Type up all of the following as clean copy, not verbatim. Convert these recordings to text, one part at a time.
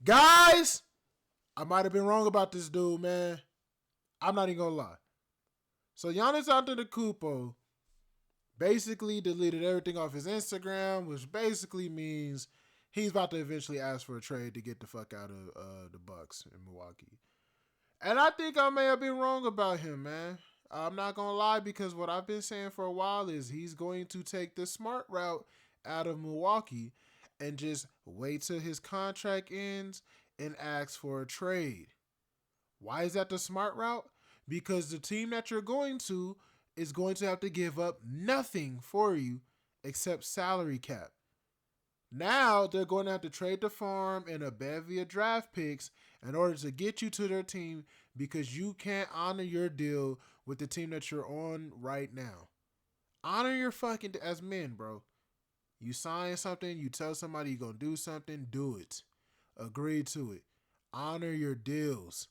Guys, I might have been wrong about this dude, man. I'm not even gonna lie. So Giannis Antetokounmpo basically deleted everything off his Instagram, which basically means he's about to eventually ask for a trade to get the fuck out of the Bucks in Milwaukee. And I think I may have been wrong about him, man. I'm not gonna lie, because what I've been saying for a while is he's going to take the smart route out of Milwaukee and just wait till his contract ends and ask for a trade. Why is that the smart route? Because the team that you're going to is going to have to give up nothing for you except salary cap. Now they're going to have to trade the farm and a bevy of draft picks in order to get you to their team, because you can't honor your deal with the team that you're on right now. Honor your fucking as men, bro. You sign something, you tell somebody you're going to do something, do it. Agree to it. Honor your deals.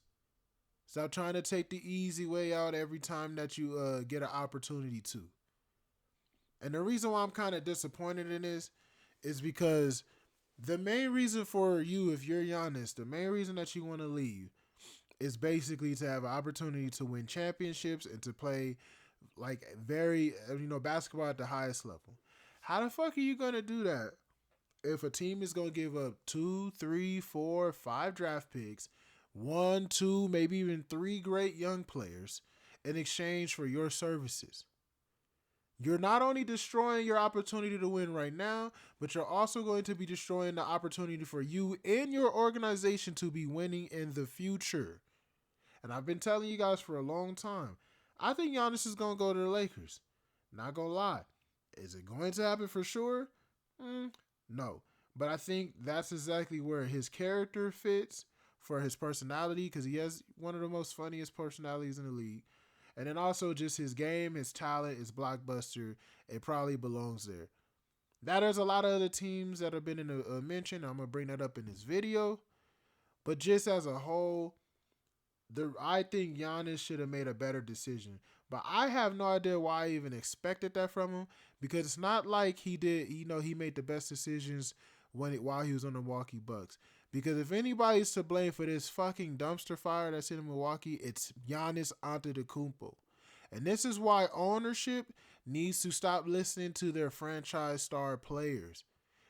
Stop trying to take the easy way out every time that you get an opportunity to. And the reason why I'm kind of disappointed in this is because the main reason for you, if you're Giannis, the main reason that you want to leave is basically to have an opportunity to win championships and to play like basketball at the highest level. How the fuck are you gonna do that if a team is gonna give up 2, 3, 4, 5 draft picks, 1, 2, maybe even 3 great young players in exchange for your services? You're not only destroying your opportunity to win right now, but you're also going to be destroying the opportunity for you and your organization to be winning in the future. And I've been telling you guys for a long time, I think Giannis is going to go to the Lakers. Not going to lie. Is it going to happen for sure? No. But I think that's exactly where his character fits for his personality, because he has one of the most funniest personalities in the league. And then also just his game, his talent, his blockbuster, it probably belongs there. Now there's a lot of other teams that have been in a mention. I'm going to bring that up in this video. But just as a whole, I think Giannis should have made a better decision. But I have no idea why I even expected that from him, because it's not like he did, he made the best decisions while he was on the Milwaukee Bucks. Because if anybody's to blame for this fucking dumpster fire that's in Milwaukee, it's Giannis Antetokounmpo. And this is why ownership needs to stop listening to their franchise star players.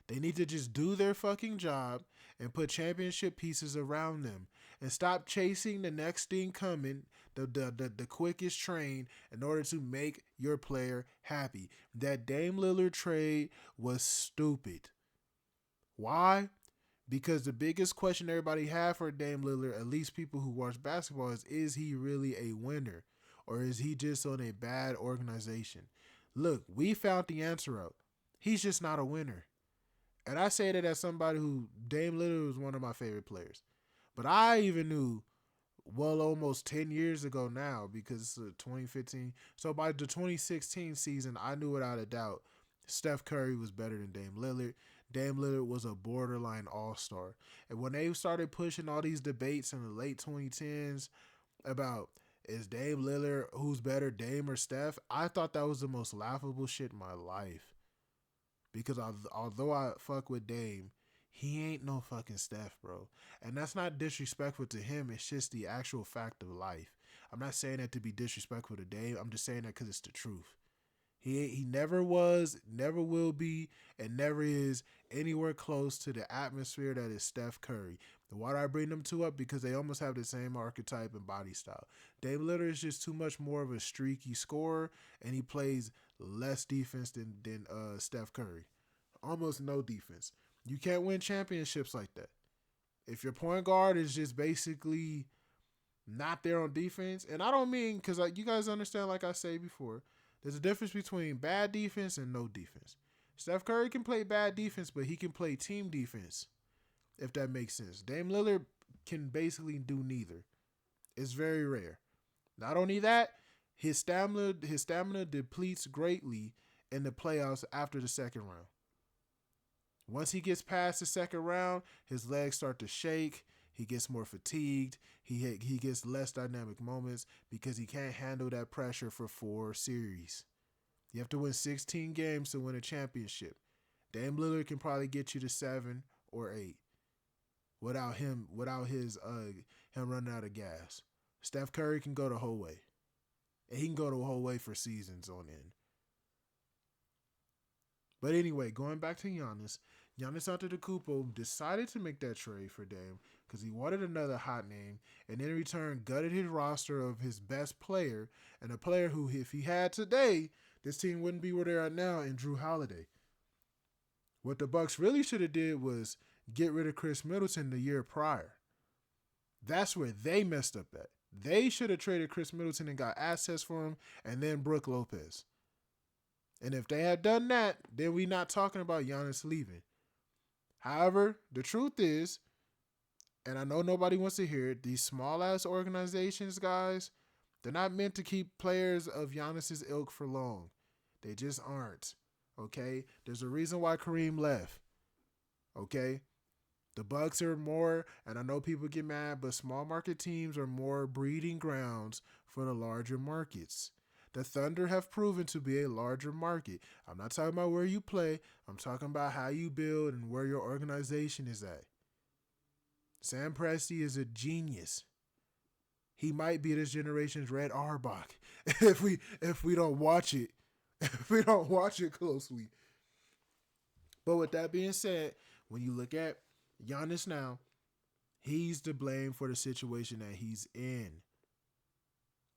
They need to just do their fucking job and put championship pieces around them, and stop chasing the next thing coming, the quickest train, in order to make your player happy. That Dame Lillard trade was stupid. Why? Because the biggest question everybody had for Dame Lillard, at least people who watch basketball, is he really a winner? Or is he just on a bad organization? Look, we found the answer out. He's just not a winner. And I say that as somebody who, Dame Lillard was one of my favorite players. But I even knew, well, almost 10 years ago now, because it's 2015. So by the 2016 season, I knew without a doubt Steph Curry was better than Dame Lillard. Dame Lillard was a borderline all-star. And when they started pushing all these debates in the late 2010s about, is Dame Lillard, who's better, Dame or Steph, I thought that was the most laughable shit in my life. Because although I fuck with Dame, he ain't no fucking Steph, bro. And that's not disrespectful to him. It's just the actual fact of life. I'm not saying that to be disrespectful to Dame. I'm just saying that because it's the truth. He never was, never will be, and never is anywhere close to the atmosphere that is Steph Curry. Why do I bring them two up? Because they almost have the same archetype and body style. Dame Lillard is just too much more of a streaky scorer, and he plays less defense than Steph Curry. Almost no defense. You can't win championships like that. If your point guard is just basically not there on defense, and I don't mean, because you guys understand, like I say before, there's a difference between bad defense and no defense. Steph Curry can play bad defense, but he can play team defense, if that makes sense. Dame Lillard can basically do neither. It's very rare. Not only that, his stamina depletes greatly in the playoffs after the second round. Once he gets past the second round, his legs start to shake. He gets more fatigued. He gets less dynamic moments because he can't handle that pressure for 4 series. You have to win 16 games to win a championship. Dame Lillard can probably get you to 7 or 8. without him, without his him running out of gas. Steph Curry can go the whole way. And he can go the whole way for seasons on end. But anyway, going back to Giannis Antetokounmpo decided to make that trade for Dame because he wanted another hot name, and in return gutted his roster of his best player, and a player who, if he had today, this team wouldn't be where they are now, in Drew Holiday. What the Bucks really should have did was get rid of Chris Middleton the year prior. That's where they messed up at. They should have traded Chris Middleton and got assets for him, and then Brook Lopez. And if they had done that, then we're not talking about Giannis leaving. However, the truth is, and I know nobody wants to hear it, these small-ass organizations, guys, they're not meant to keep players of Giannis's ilk for long. They just aren't, okay? There's a reason why Kareem left, okay? The Bucks are more, and I know people get mad, but small market teams are more breeding grounds for the larger markets. The Thunder have proven to be a larger market. I'm not talking about where you play. I'm talking about how you build and where your organization is at. Sam Presti is a genius. He might be this generation's Red Auerbach if we don't watch it. If we don't watch it closely. But with that being said, when you look at Giannis now, he's to blame for the situation that he's in.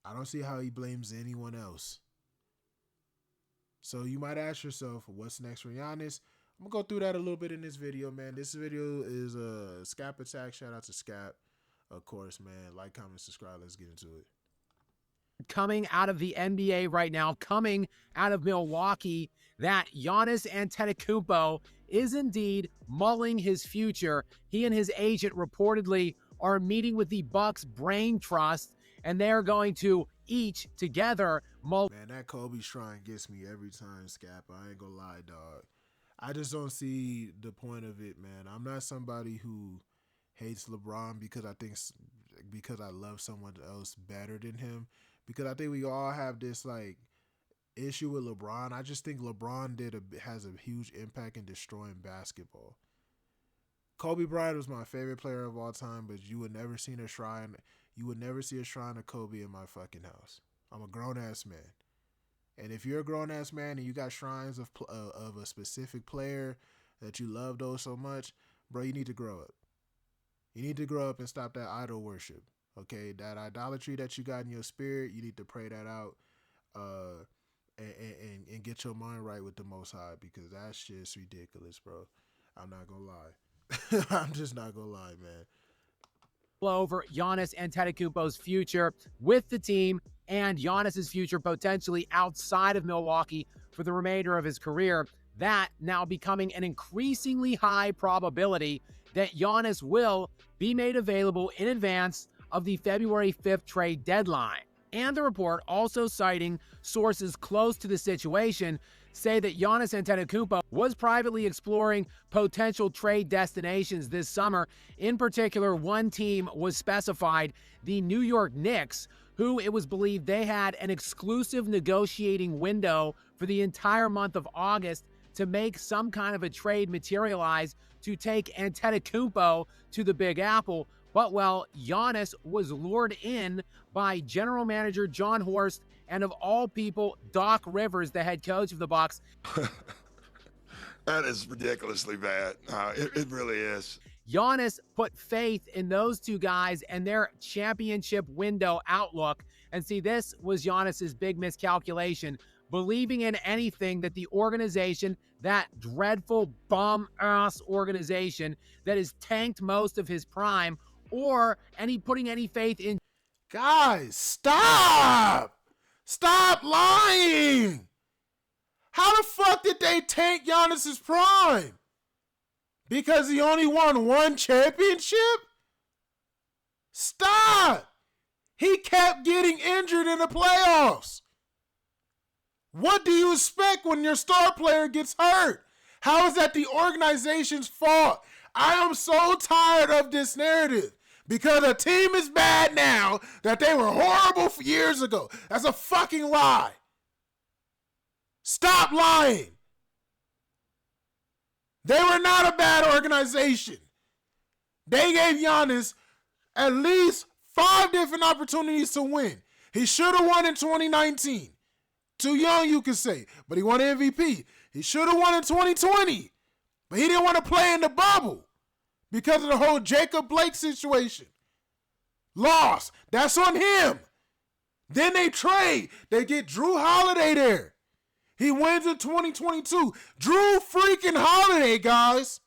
I don't see how he blames anyone else. So you might ask yourself, what's next for Giannis? I'm going to go through that a little bit in this video, man. This video is a Skap attack. Shout out to Skap. Of course, man. Like, comment, subscribe. Let's get into it. Coming out of the NBA right now, coming out of Milwaukee, that Giannis Antetokounmpo is indeed mulling his future. He and his agent reportedly are meeting with the Bucks Brain Trust, and they're going to each together mull. Man, that Kobe shrine gets me every time, Skap. I ain't gonna lie, dog. I just don't see the point of it, man. I'm not somebody who hates LeBron because I love someone else better than him. Because I think we all have this like issue with LeBron. I just think LeBron has a huge impact in destroying basketball. Kobe Bryant was my favorite player of all time, but you would never see a shrine. You would never see a shrine of Kobe in my fucking house. I'm a grown ass man, and if you're a grown ass man and you got shrines of a specific player that you love those so much, bro, you need to grow up. You need to grow up and stop that idol worship. Okay, that idolatry that you got in your spirit, you need to pray that out, and get your mind right with the Most High, because that's just ridiculous, bro. I'm not gonna lie. I'm just not gonna lie, man. Over Giannis Antetokounmpo's future with the team and Giannis's future potentially outside of Milwaukee for the remainder of his career. That now becoming an increasingly high probability that Giannis will be made available in advance of the February 5th trade deadline. And the report, also citing sources close to the situation, say that Giannis Antetokounmpo was privately exploring potential trade destinations this summer. In particular, one team was specified, the New York Knicks, who it was believed they had an exclusive negotiating window for the entire month of August to make some kind of a trade materialize to take Antetokounmpo to the Big Apple. But, well, Giannis was lured in by general manager John Horst and, of all people, Doc Rivers, the head coach of the Bucks. That is ridiculously bad. It really is. Giannis put faith in those two guys and their championship window outlook. And see, this was Giannis's big miscalculation, believing in anything that the organization, that dreadful bum-ass organization that has tanked most of his prime, or putting any faith in. Guys, stop! Stop lying! How the fuck did they tank Giannis's prime? Because he only won one championship? Stop! He kept getting injured in the playoffs. What do you expect when your star player gets hurt? How is that the organization's fault? I am so tired of this narrative. Because a team is bad now that they were horrible years ago. That's a fucking lie. Stop lying. They were not a bad organization. They gave Giannis at least 5 different opportunities to win. He should have won in 2019. Too young, you could say, but he won MVP. He should have won in 2020, but he didn't want to play in the bubble because of the whole Jacob Blake situation. Lost. That's on him. Then they trade. They get Drew Holiday there. He wins in 2022. Drew freaking Holiday, guys.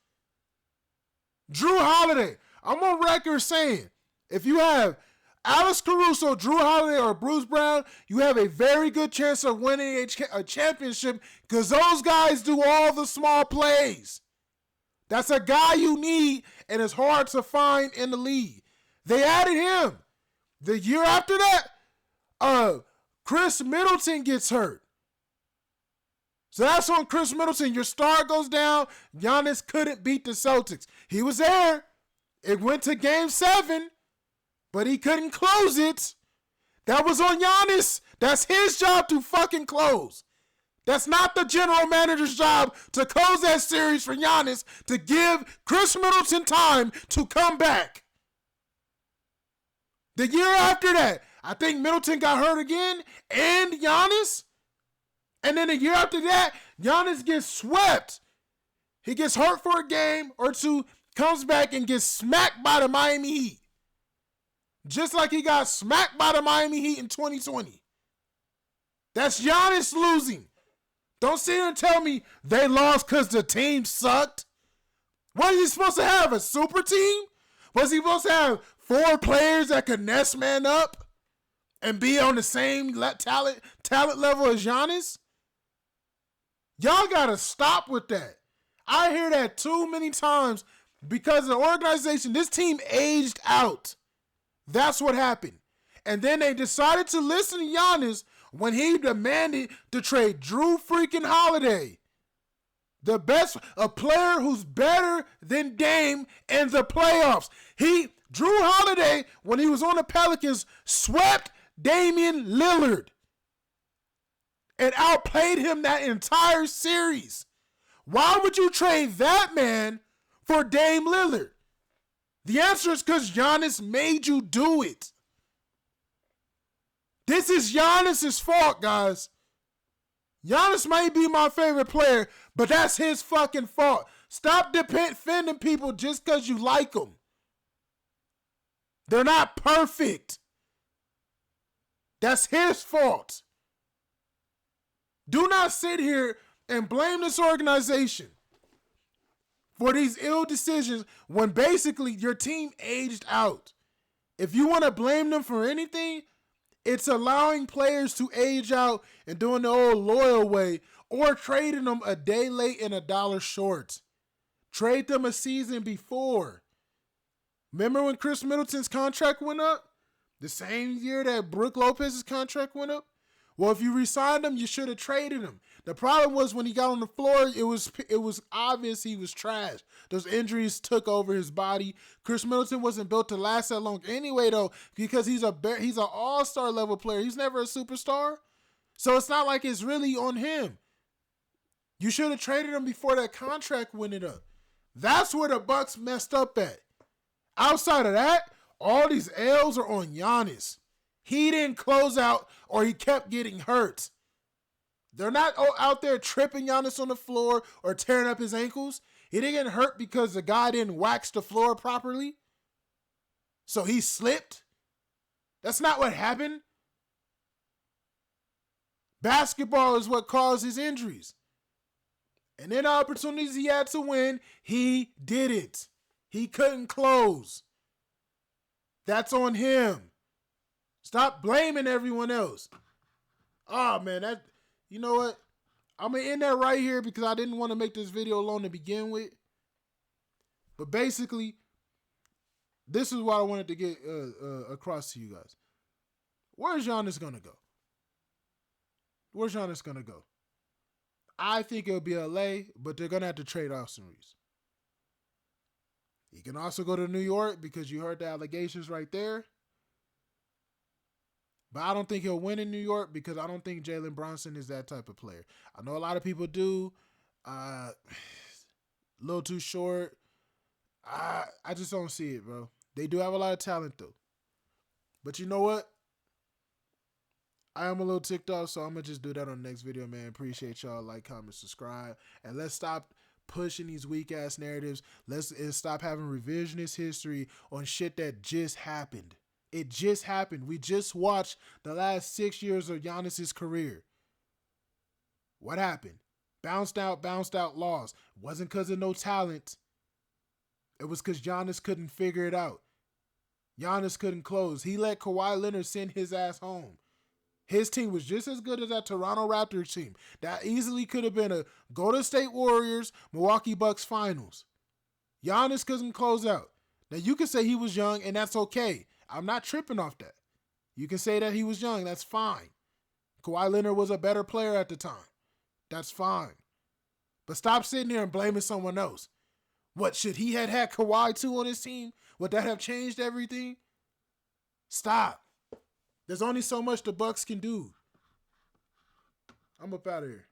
Drew Holiday. I'm on record saying, if you have Alex Caruso, Drew Holiday, or Bruce Brown, you have a very good chance of winning a championship because those guys do all the small plays. That's a guy you need, and it's hard to find in the league. They added him. The year after that, Chris Middleton gets hurt. So that's on Chris Middleton. Your star goes down. Giannis couldn't beat the Celtics. He was there. It went to game 7, but he couldn't close it. That was on Giannis. That's his job to fucking close. That's not the general manager's job to close that series for Giannis to give Chris Middleton time to come back. The year after that, I think Middleton got hurt again and Giannis. And then the year after that, Giannis gets swept. He gets hurt for a game or two, comes back and gets smacked by the Miami Heat. Just like he got smacked by the Miami Heat in 2020. That's Giannis losing. Don't sit here and tell me they lost because the team sucked. What is he supposed to have, a super team? Was he supposed to have 4 players that could nest man up and be on the same talent level as Giannis? Y'all got to stop with that. I hear that too many times because the organization, this team aged out. That's what happened. And then they decided to listen to Giannis when he demanded to trade Drew freaking Holiday. A player who's better than Dame in the playoffs. Drew Holiday, when he was on the Pelicans, swept Damian Lillard and outplayed him that entire series. Why would you trade that man for Dame Lillard? The answer is because Giannis made you do it. This is Giannis' fault, guys. Giannis might be my favorite player, but that's his fucking fault. Stop defending people just because you like them. They're not perfect. That's his fault. Do not sit here and blame this organization for these ill decisions when basically your team aged out. If you want to blame them for anything, it's allowing players to age out and doing the old loyal way or trading them a day late and $1 short. Trade them a season before. Remember when Chris Middleton's contract went up? The same year that Brook Lopez's contract went up? Well, if you re-signed him, you should have traded him. The problem was when he got on the floor, it was obvious he was trash. Those injuries took over his body. Chris Middleton wasn't built to last that long anyway, though, because he's an all-star level player. He's never a superstar. So it's not like it's really on him. You should have traded him before that contract went up. That's where the Bucks messed up at. Outside of that, all these L's are on Giannis. He didn't close out or he kept getting hurt. They're not out there tripping Giannis on the floor or tearing up his ankles. He didn't get hurt because the guy didn't wax the floor properly. So he slipped. That's not what happened. Basketball is what caused his injuries. And then the opportunities he had to win, he didn't. He couldn't close. That's on him. Stop blaming everyone else. Oh, man, you know what? I'm going to end that right here because I didn't want to make this video long to begin with. But basically, this is what I wanted to get across to you guys. Where's Giannis going to go? Where's Giannis going to go? I think it'll be LA, but they're going to have to trade Austin Reeves. He can also go to New York because you heard the allegations right there. But I don't think he'll win in New York because I don't think Jalen Brunson is that type of player. I know a lot of people do. A little too short. I just don't see it, bro. They do have a lot of talent though. But you know what? I am a little ticked off, so I'm gonna just do that on the next video, man. Appreciate y'all. Like, comment, subscribe, and let's stop pushing these weak ass narratives. Let's stop having revisionist history on shit that just happened. It just happened. We just watched the last 6 years of Giannis's career. What happened? Bounced out, lost. Wasn't because of no talent. It was because Giannis couldn't figure it out. Giannis couldn't close. He let Kawhi Leonard send his ass home. His team was just as good as that Toronto Raptors team. That easily could have been a Golden State Warriors, Milwaukee Bucks finals. Giannis couldn't close out. Now, you can say he was young, and that's okay. I'm not tripping off that. You can say that he was young. That's fine. Kawhi Leonard was a better player at the time. That's fine. But stop sitting here and blaming someone else. What, should he had Kawhi too on his team? Would that have changed everything? Stop. There's only so much the Bucks can do. I'm up out of here.